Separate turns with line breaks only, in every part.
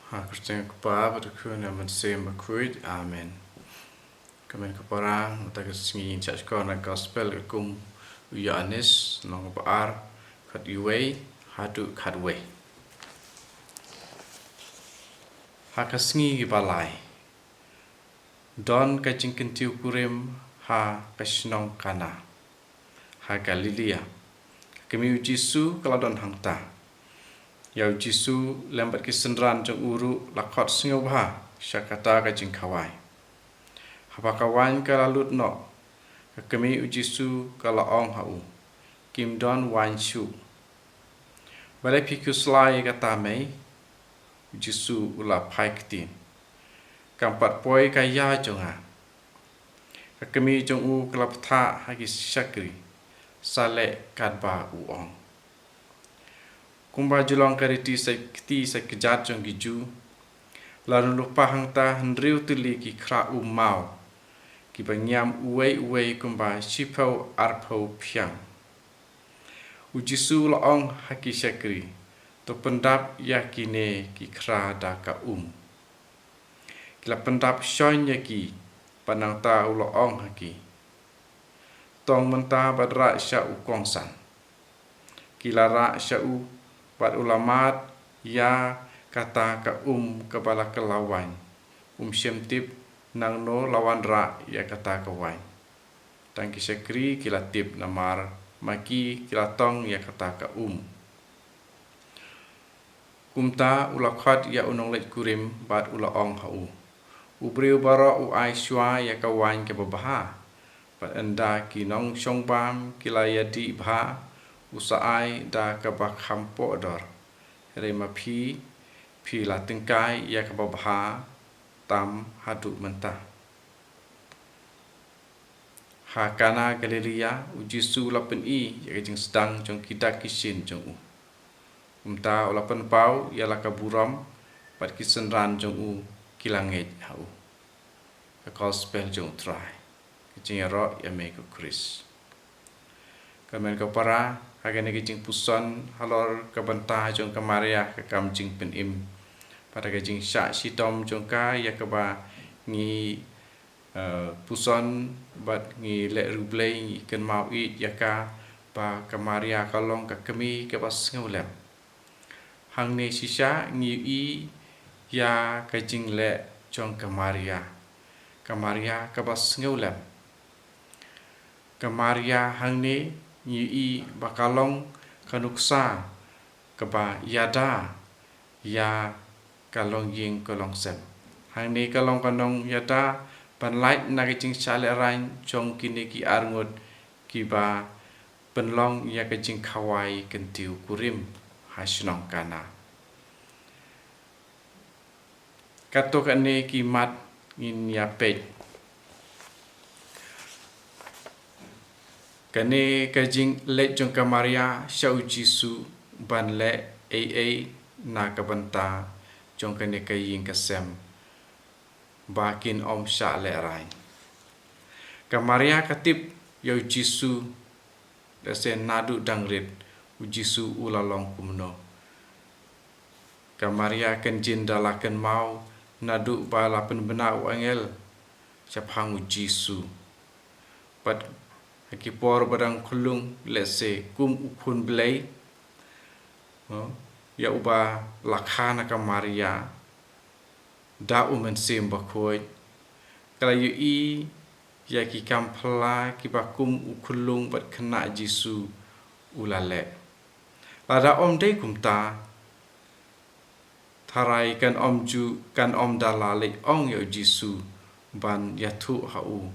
Kristeng kepa berkun aman sem bakuid amen. Kamen keparang utak singi church corner gospel kum Yohanes nong baar kat iway hadu kadwe. Hakasingi gibalai. Don kacing kentiu kurim ha kasnong kana. Ha Galilea. Kami Jisu kalau don hangta. Yau Jisu lembat kisendran jeng uru lakot singau bah syakata kajing kawai. Hapa kawan kalalut no. Kami Jisu kalau ong hau. Kim don wan shu. Balai piku selai kata mei. Jisu ula pai ketin. Kampat poi kaya jonga. Kami jong u kelap ta hagi syakri. Sale kadba uong. Kumba julong kariti sakti sakejat jong giju. Lalu lupa hangta hendriu tuli ki kra mau. Ki banyam uwe kumba sipau arpau piang. Ujisu laong haki syakri. To pendap yakine ki kra da ka Kila pendap syonya ki panang ta ulaong haki. Tong mentah badra sya ukongsan. Kila ra sya Bat ulamat ya kata ka kepala kelawan. Syemtip nang no lawan ra ya kata kawan. Dan kisyakri kila tip namar maki kila tong ya kata ka Kumta ulakhat ya unong let kurim bat ulaong hau. Ubriu bara aiswa ya kawan ke babaha. Bat enda kinong syongbam kila yadi bha. Usaai da kabak hampo dor. Rema pi la tengkai ya kababaha tam hadu mentah. Hakana Galilea Jisu lapen ya kajing sedang jong kita kisin jong Umta ulapen pau ya lakaburam pat kisenran jong kilanget hau. Gospel jong try. Kajing ro ya me ko Kris. Kamen ko para Hagan kajing puson halor kabantah jong kamaria ke kamjing penim. Pada kajing syak sitom jong ka ya kaba ngi puson bat ngi lek rublei ngi ken mau it ya ka ba kamaria kalong ka kemi ke pas ngulem. Hang ne sisa ngi ya kajing lek jong kamaria. Kamaria ke pas ngulem. Kamaria hang ne nyi bakalong kanuksa keba yada ya kalong ying kalong sem. Hang ni kalong kanong yada panlait na kicing sale rain chong kini ki arngut kiba penlong ya kicing kawai kentiu kurim hasnong kana. Katok ane kimat ngin ya pej. Kane kajing let jong kamaria syau Jisu ban le na kabanta jong kane kaying kasem bakin om sya le rai. Kamaria katip yau Jisu dase nadu dangrit Jisu ulalong kumno. Kamaria kan jindalakan mau nadu balapen benau angel syapang Jisu. Pat Hakipor badang kulung lese kum ukun belai ya uba lakhana kamaria da mensim bakoi kala yu ya ki kampla ki bakum ukulung bat kena Jisu ulale lada om dei kumta tharai kan om ju kan om dalale ong ya Jisu ban yathu hau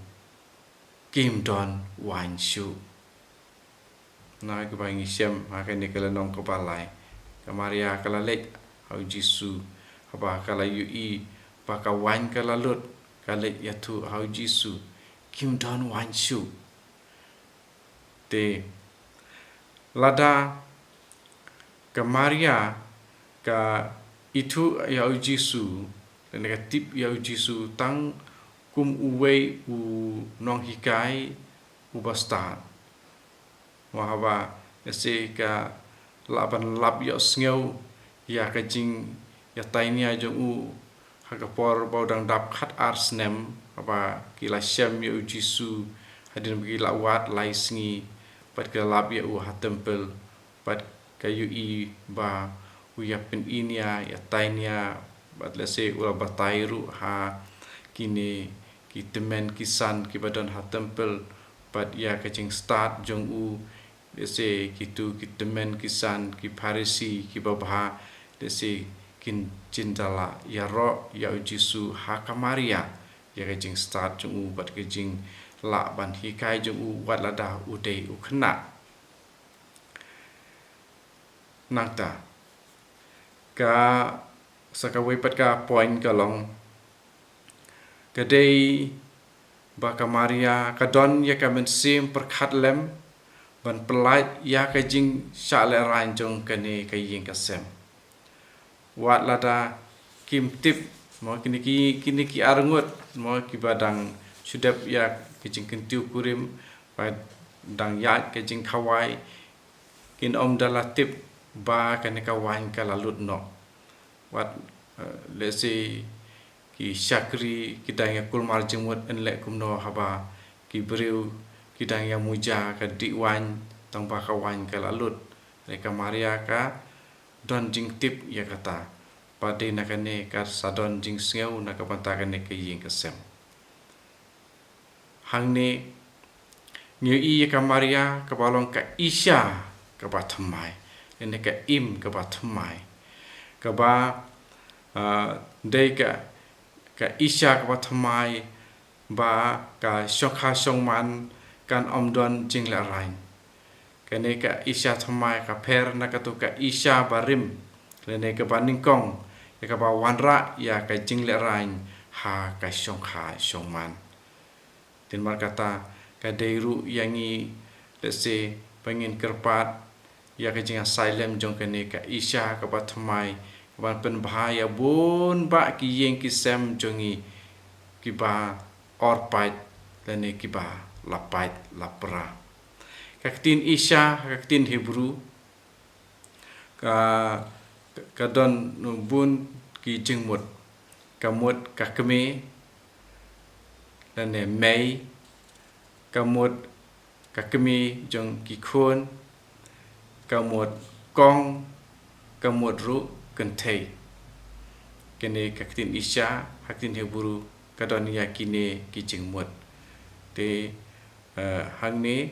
Kim don wan shu. Na ke bangi siam makan ni kala nong kepalai. Kamaria kala lek hau Jisu. Haba kala yu baka wan kala lut kala yatu hau Jisu. Kim don wan shu. Te lada Kamaria ka itu ya Jisu dan negatif ya Jisu tang kum uwei nong hikai ubastat. Wahaba nasi ka laban lap ya sngau ya kajing ya tainia jong u hagapor baudang dap khat arsnem apa kila syam ya ujisu hadin bagi lawat lai sngi pat ke lab ya u ha tempel pat kayu i ba u ya pen inia ya tainia bat lese ula batairu ha kini ki temen kisan ki badan ha tempel pat ya kaching start jong u lese kitu ki temen kisan ki parisi ki babha lese kin cintala ya ro ya ujisu ha kamaria ya kaching start jong u bat kaching la ban hikai jong u wat lada udei u khna nangta ka sakawai pat ka point ka long kadai ba kamaria kadon ya ka men sim perkhat lem ban pelait ya ka jing sha le ran jong kane ka yin ka sem wat lada kim tip mo kini ki arngut mo ki badang sudap ya ki jing kentiu kurim ba dang ya ka jing khawai kin om dala tip ba kane ka wan ka lalut no wat lesi ki syakri kita yang kul marjing wat enlek kumno haba ki beriu kita yang muja ka diwan tang ba ka wan ka lalut reka maria ka don jing tip ya kata pade nakane ka sadon jing sngeu na ka pantakane ke yin ka sem hangne nyu i ka maria ka balong ka isya ka ba thamai ene ka im ka ba thamai ka ba dei ka isya ka ba thamai ba ka shokha shongman kan omdon jing la rain kane ka isya thamai ka pher na ka tu ka isya barim lene ka baningkong ya ka ba wanra ya ka jing la rain ha ka shokha shongman tin mar kata ka deiru yangi lese pengin kerpat ya ka jing silent jong kane ka isya ka ba thamai ban pen bahaya bun ba ki yeng ki sem jongi ki ba or pait lene ki ba lapait lapra kaktin isya kaktin hebru ka don bun ki jingmut kamut kakme lene mei kamut kakme jong ki khon kamut kong kamut ru kentai kene kaktin isya haktin heburu kadon yakine kijing mut te hangne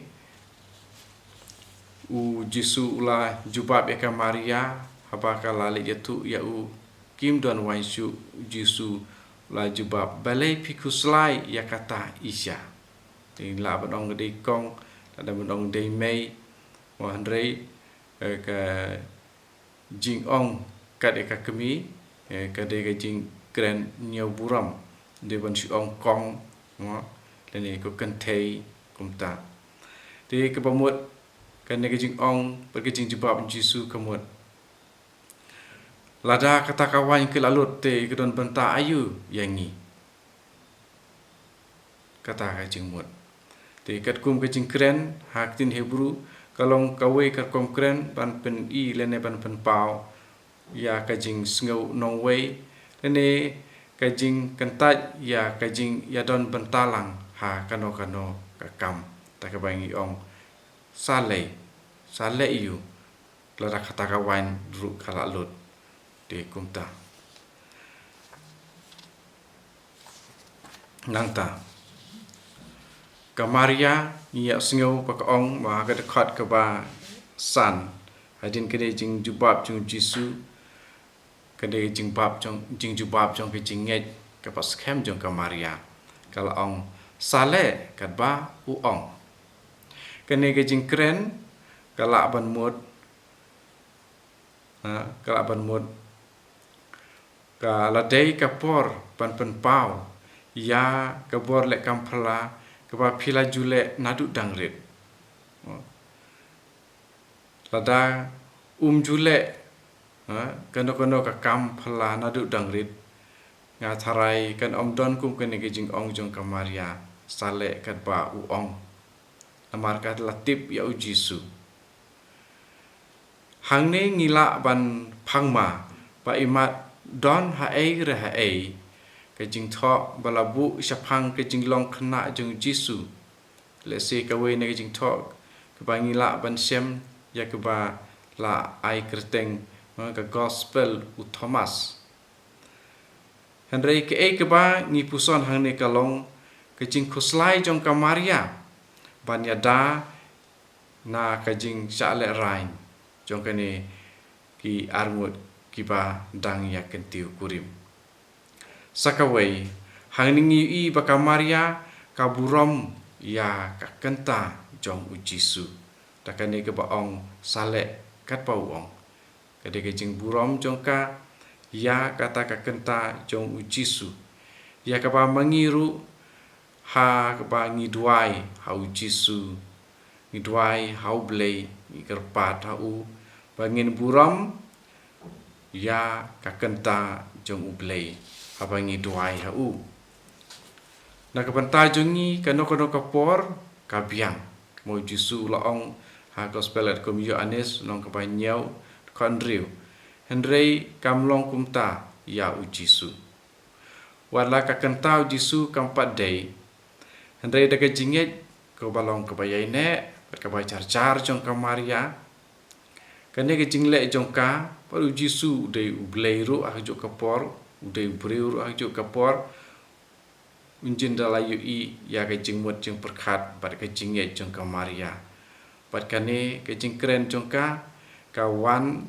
u jisu ula jubab eka maria haba kala le yatu ya u kim don waishu jisu la jubab balai pikuslai ya kata isya te la badong de kong ada badong de mei wa handrei ka jing ong kade ka kemi kade ka jing kren nyau buram de ban si ong kong ngo lene ko kentei kumta te ke pamut kane ka jing ong per ka jing jubab jisu kamut lada kata kawan ke lalut te ke don benta ayu yangi kata ka jing mut te kat kum ka jing kren haktin hebru kalong kawe ka kom kren ban pen i lene ban pen pau ya kajing sngau nong wei lene kajing kentat ya kajing ya don bentalang ha kano ka kam ta ka bangi ong sale yu lara kata kawan ru kala lut de kumta nangta kamaria ya sngau pa ka ong ma ka dekat ka ba san hadin kene jing jubab jing jisu kade jing bab jing jubab jong ke jing nget ka pas khem jong ka maria kala ong sale kat ba u ong kene ke jing kren kala ban mut kala dei ka por pan pen pau ya ka bor le kam phala ka ba phila jule nadu dangret lada jule kano ka kam phala nadu dangrit nga tharai kan omdon kum kan ge jing ong jong kamaria sale kat ba u ong amar kat latip ya u jisu hangne ngila ban phangma pa imat don hae re hae ka jing tho balabu shapang ka jing long khna jong Jisu le se ka we ne ka jing tho ka ba ngi la ban sem ya ka ba la ai kreteng ka gospel u Thomas Henry ke ba ngi puson hang ne ka long ka jing khoslai jong ka Maria ban ya da na ka jing sha le rain jong ka ne ki armut ki ba dang ya kentiu kurim sakawai hang ningi i ba ka Maria ka burom ya ka kenta jong u Jisu ta ka ne ka ba ong sale kat pa ong ka de ka jing burom jong ka ya kata ka kenta jong u Jisu ya ka ba mangiru ha ka ba ngidwai ha u Jisu ngidwai ha u blei ngikerpat ha u bangin burom ya ka kenta jong u blei ha ba ngidwai ha u na ka panta jongi ka no ka por ka biang mo Jisu la ong ha gospel at kom Yohanes nong ka ba nyau konriu Henry kamlong kumta ya u Jisu wala ka kenta u Jisu kampat dei Henry da ka jinget ko balong ka ba yai ne ka ba char jong ka Maria kane ka jingle jong ka paru Jisu dei u blei ru a jo ka por u dei breu ru a jo ka por unjin dala yu i ya ka jingmot jing perkhat bat ka jinget jong ka Maria bat kane ka jing kren jong ka kawan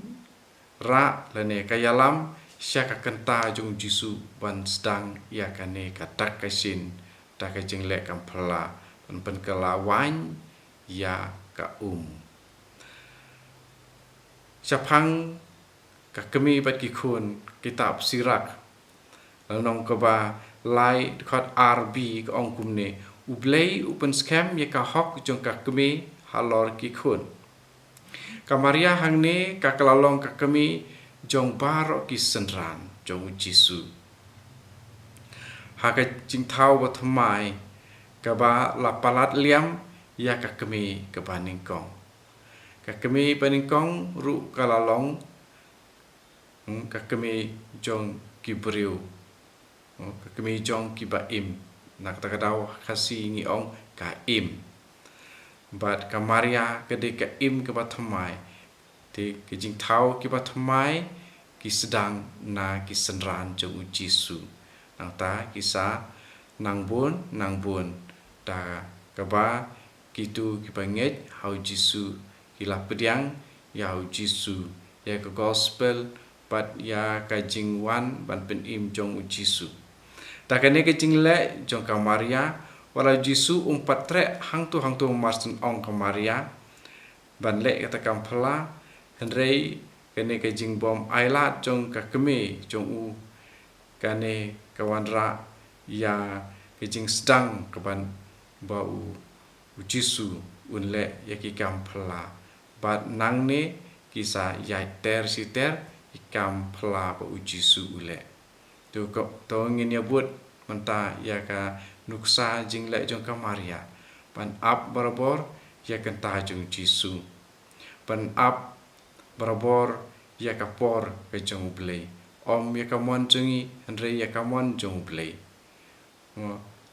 ra lane ka yalam sya ka kenta jong Jisu ban sedang ya kane ka tak ka sin ta ka jingle kam phla pen ka lawan ya ka Syapang ka kami bat ki khun kitab Sirak nong ka ba lai khot RB ka ong kum ne ublei upen scam ye ka hok jong ka kami halor ki khun ka Maria hang ne ka kalalong ka kami jong baro ki senran jong Jisu ha ka jing thau ba thamai ka ba la palat liam ya ka kami ka baning kong ka kami baning kong ru kalalong ka kami jong ki breu ka kami jong ki ba im nak ta kadau khasi ngi ong ka im bat ka Maria ka de ka im ka ba thamai te ki jing thau ki ba thamai ki sedang na ki senran jong u Jisu nang ta ki sa nang bun ta ka ba ki tu ki ba nget hau Jisu ki la pediang ya u Jisu ya ka gospel bat ya ka jing wan ban pen im jong u Jisu ta ka ne ka jing le jong ka Maria wala Jisu patre hang tu marsin ong ka Maria ban le kata kam phla henrei kene ka jing bom ailat jong ka keme jong u kane kawan ra ya ka jing sedang ka ban ba u Jisu un le ya ki kam phla bat nang ne kisa ya ter si ter ikam phla ba u Jisu ule tu ko to ngin ya but manta ya ka nuksa jing le jong ka Maria pan ap barabor ya kan ta jong Jisu pan ap barabor ya ka por ka jong blei om ya ka mon jongi andre ya ka mon jong blei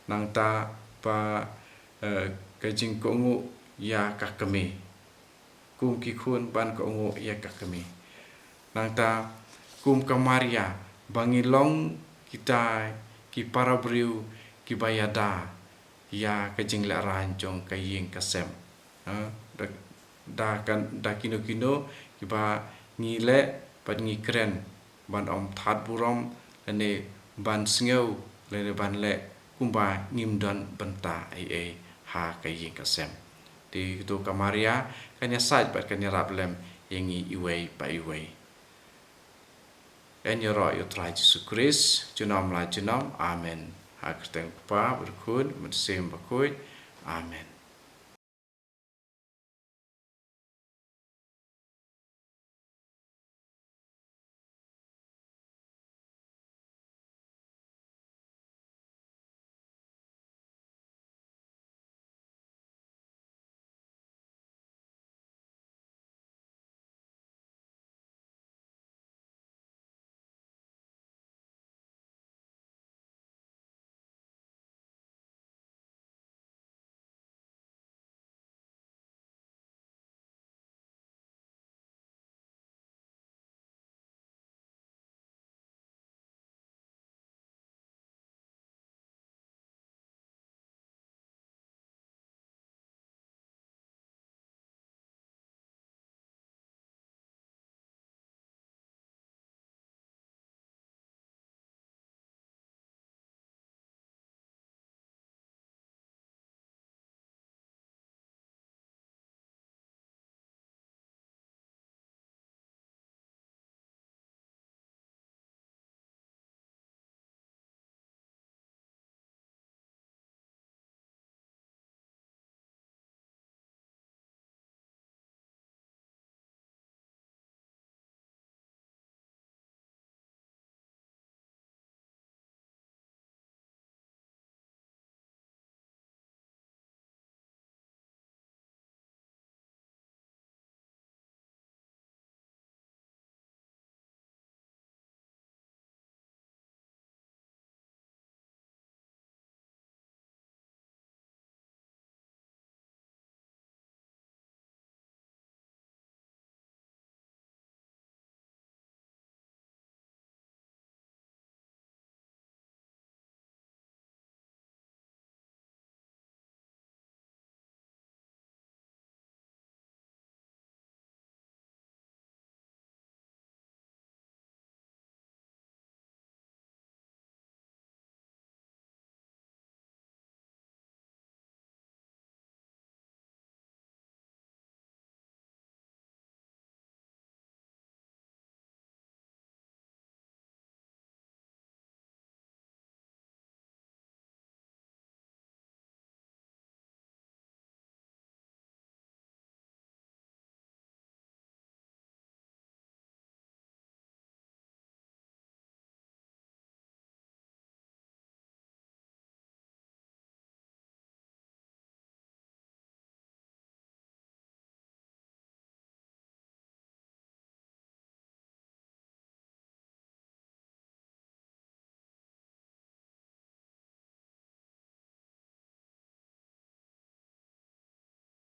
nang ta pa ka jing ko ngu ya ka kami kum ki khun ban ko ngu ya ka kami nang ta kum ka Maria bangilong kita ki para briu ki bayada ya ka jing la ran jong ka ying ka sem da kan da kino ki ba ngi le pat ngi kren ban om that burom ane ban sngew le ban le kumba ngim don benta ai ha ka ying ka sem ti tu ka Maria kan ya saj pat kan ya rablem yengi iwei pa iwei en yo ro yo trai Jesus Christ junom la junom amen ha krteng pa berkun met sem bakoi amen